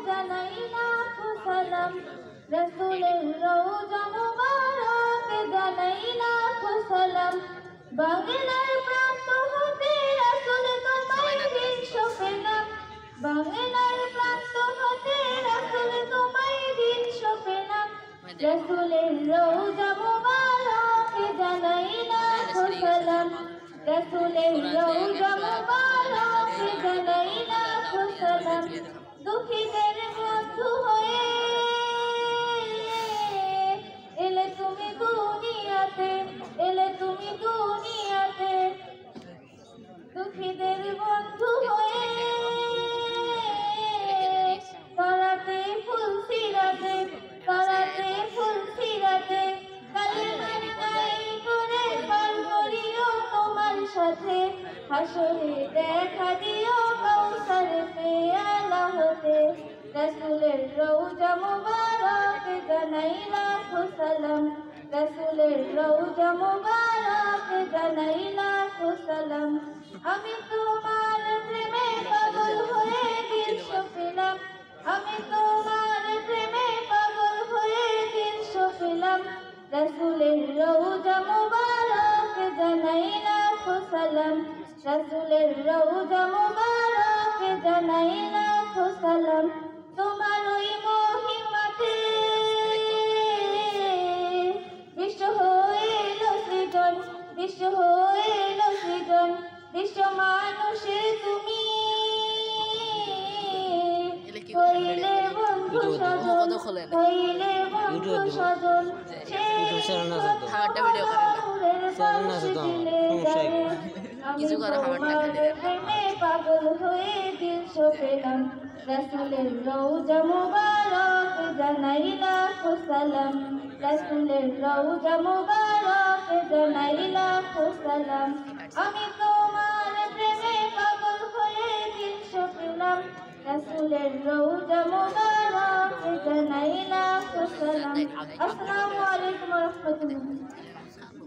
জানাই লাখো সালাম, রাসূলের রওজা মুবারকে জানাই লাখো সালাম। বাংলার প্রান্ত হতে রাসূল তোমায় বিশ্বস্ত পেলাম, বাংলার প্রান্ত হতে রাসূল তোমায় বিশ্বস্ত পেলাম। রাসূলের রওজা মুবারকে জানাই লাখো সালাম, রাসূলের রওজা মুবারকে জানাই লাখো সালাম। দুঃখীদের বন্ধু হয়ে এলে তুমি দুনিয়াতে, এলে তুমি দুনিয়াতে। দুঃখীদের বন্ধু হয়ে তরাতে ফুল সিরাতে, তরাতে ফুল সিরাতে। কালেমার গায়ে করে পার করিও তোমার সাথে, হাসরে দেখা দিও কাউসার পেয়ালা হতে। রাসূলের রওজা মুবারকে জানাই লাখো সালাম, রাসূলের রওজা মুবারকে জানাই লাখো সালাম। আমি তোমার প্রেমে পাগল হয়ে দিলশো পেলাম, আমি তোমার প্রেমে পাগল হয়ে দিলশো পেলাম। রাসূলের রওজা মুবারকে জানাই লাখো সালাম, রাসূলের রওজা মুবারকে জানাই লাখো সালাম। তোমার ওই মহিমাতে বিশ্ব হয়ে এলো সৃজন, বিশ্ব হয়ে এলো সৃজন। বিশ্ব মানুষের তুমি হইলে বন্ধু সজন, হইলে বন্ধু সজন। আমি তোমার প্রেমে পাগল হয়ে দিলশো পেলাম, রাসূলের রওজা মুবারকে জানাই লাখো সালাম, রাসূলের রওজা মুবারকে জানাই লাখো সালাম। আমি তোমার প্রেমে পাগল হয়ে দিলশো পেলাম, রাসূলের রওজা মুবারকে জানাই লাখো সালাম। আসসালামু আলাইকুম ওয়া রাহমাতুল্লাহ।